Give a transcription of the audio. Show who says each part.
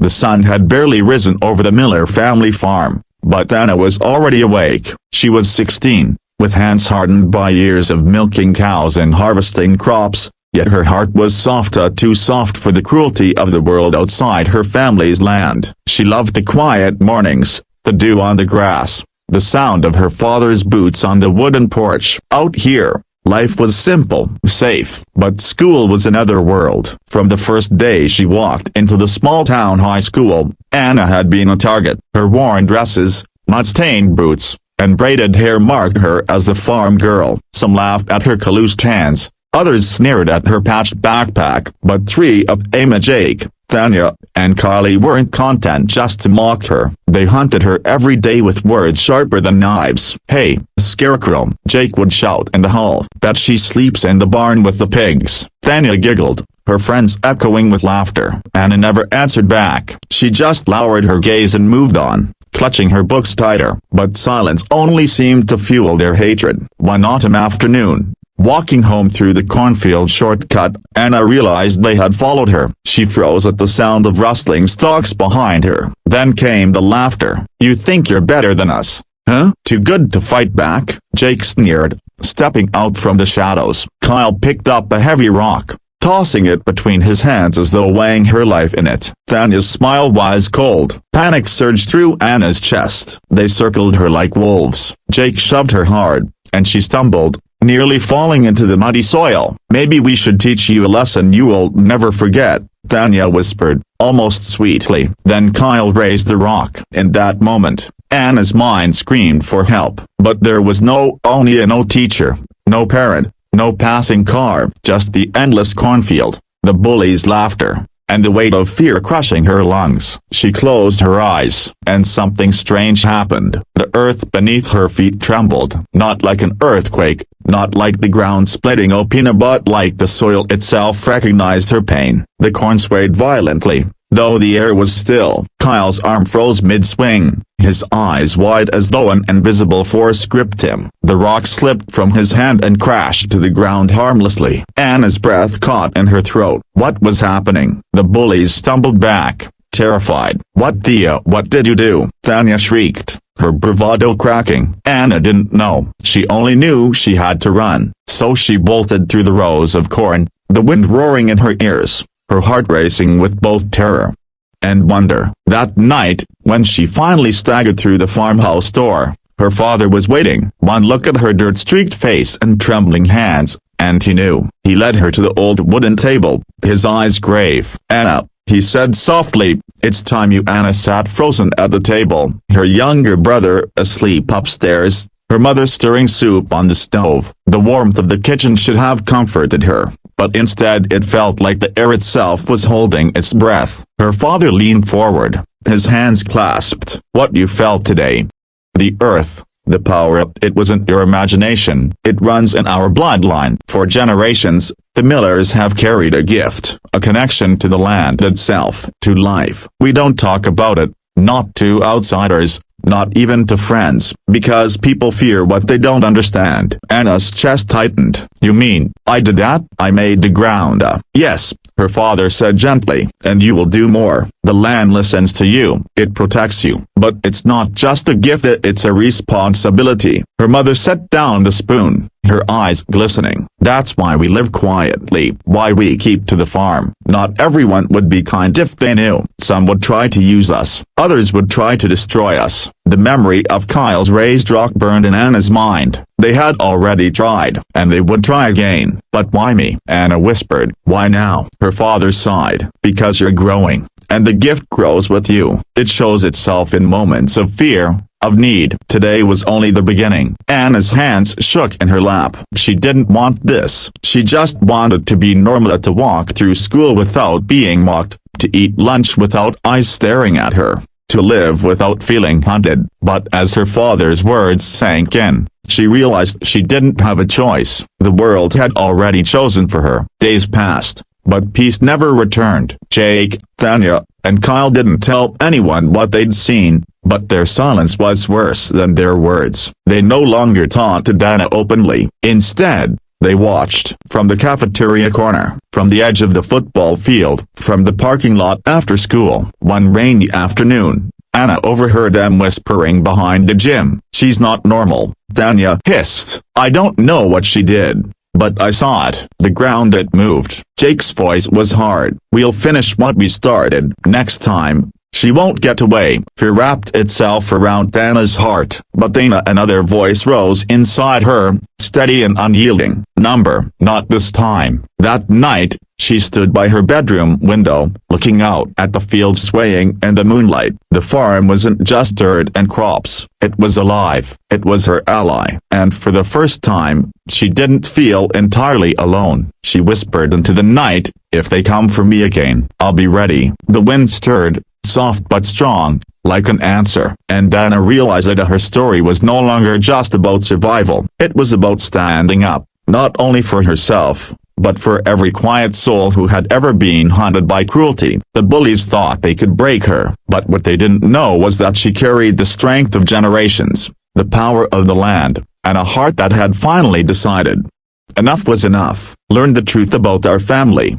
Speaker 1: The sun had barely risen over the Miller family farm, but Anna was already awake. She was 16, with hands hardened by years of milking cows and harvesting crops, yet her heart was soft, too soft for the cruelty of the world outside her family's land. She loved the quiet mornings, the dew on the grass, the sound of her father's boots on the wooden porch. Out here, life was simple, safe, but school was another world. From the first day she walked into the small-town high school, Anna had been a target. Her worn dresses, mud-stained boots, and braided hair marked her as the farm girl. Some laughed at her calloused hands, others sneered at her patched backpack, but three of Emma, Jake, Tanya, and Kylie weren't content just to mock her. They hunted her every day with words sharper than knives. "Hey, scarecrow," Jake would shout in the hall. "Bet she sleeps in the barn with the pigs." Tanya giggled, her friends echoing with laughter. Anna never answered back. She just lowered her gaze and moved on, clutching her books tighter. But silence only seemed to fuel their hatred. One autumn afternoon, walking home through the cornfield shortcut, Anna realized they had followed her. She froze at the sound of rustling stalks behind her. Then came the laughter. "You think you're better than us, huh? Too good to fight back?" Jake sneered, stepping out from the shadows. Kyle picked up a heavy rock, tossing it between his hands as though weighing her life in it. Tanya's smile was cold. Panic surged through Anna's chest. They circled her like wolves. Jake shoved her hard, and she stumbled, nearly falling into the muddy soil. "Maybe we should teach you a lesson you will never forget," Tanya whispered, almost sweetly. Then Kyle raised the rock. In that moment, Anna's mind screamed for help. But there was no teacher, no parent, no passing car, just the endless cornfield, the bullies' laughter, and the weight of fear crushing her lungs. She closed her eyes, and something strange happened. The earth beneath her feet trembled, not like an earthquake, not like the ground splitting open, but like the soil itself recognized her pain. The corn swayed violently, though the air was still. Kyle's arm froze mid-swing, his eyes wide as though an invisible force gripped him. The rock slipped from his hand and crashed to the ground harmlessly. Anna's breath caught in her throat. What was happening? The bullies stumbled back, terrified. What did you do?" Tanya shrieked, her bravado cracking. Anna didn't know. She only knew she had to run. So she bolted through the rows of corn, the wind roaring in her ears, her heart racing with both terror and wonder. That night, when she finally staggered through the farmhouse door, her father was waiting. One look at her dirt-streaked face and trembling hands, and he knew. He led her to the old wooden table, his eyes grave. "Anna," he said softly, "it's time you." Anna sat frozen at the table, her younger brother asleep upstairs, her mother stirring soup on the stove. The warmth of the kitchen should have comforted her, but instead it felt like the air itself was holding its breath. Her father leaned forward, his hands clasped. "What you felt today. The earth, the power, it wasn't your imagination. It runs in our bloodline. For generations, the Millers have carried a gift, a connection to the land itself, to life. We don't talk about it, not to outsiders, not even to friends, because people fear what they don't understand." Anna's chest tightened. "You mean, I did that? I made the ground?" "Yes," her father said gently, "and you will do more. The land listens to you, it protects you, but it's not just a gift, it's a responsibility." Her mother set down the spoon, her eyes glistening. "That's why we live quietly, why we keep to the farm. Not everyone would be kind if they knew. Some would try to use us, others would try to destroy us." The memory of Kyle's raised rock burned in Anna's mind. They had already tried, and they would try again. "But why me?" Anna whispered. "Why now?" Her father sighed. "Because you're growing, and the gift grows with you. It shows itself in moments of fear, of need." Today was only the beginning. Anna's hands shook in her lap. She didn't want this. She just wanted to be normal, to walk through school without being mocked, to eat lunch without eyes staring at her, to live without feeling hunted. But as her father's words sank in, she realized she didn't have a choice. The world had already chosen for her. Days passed, but peace never returned. Jake, Tanya, and Kyle didn't tell anyone what they'd seen, but their silence was worse than their words. They no longer taunted Anna openly. Instead, They watched from the cafeteria corner, from the edge of the football field, from the parking lot after school. One rainy afternoon, Anna overheard them whispering behind the gym. "She's not normal," Tanya hissed. "I don't know what she did, but I saw it. The ground it moved." Jake's voice was hard. "We'll finish what we started next time. She won't get away." Fear wrapped itself around Anna's heart, but then another voice rose inside her, steady and unyielding. Not this time." That night, she stood by her bedroom window, looking out at the fields swaying in the moonlight. The farm wasn't just dirt and crops, it was alive. It was her ally. And for the first time, she didn't feel entirely alone. She whispered into the night, "If they come for me again, I'll be ready." The wind stirred, soft but strong, like an answer. And Anna realized that her story was no longer just about survival. It was about standing up, not only for herself, but for every quiet soul who had ever been haunted by cruelty. The bullies thought they could break her, but what they didn't know was that she carried the strength of generations, the power of the land, and a heart that had finally decided enough was enough. Learn the truth about our family.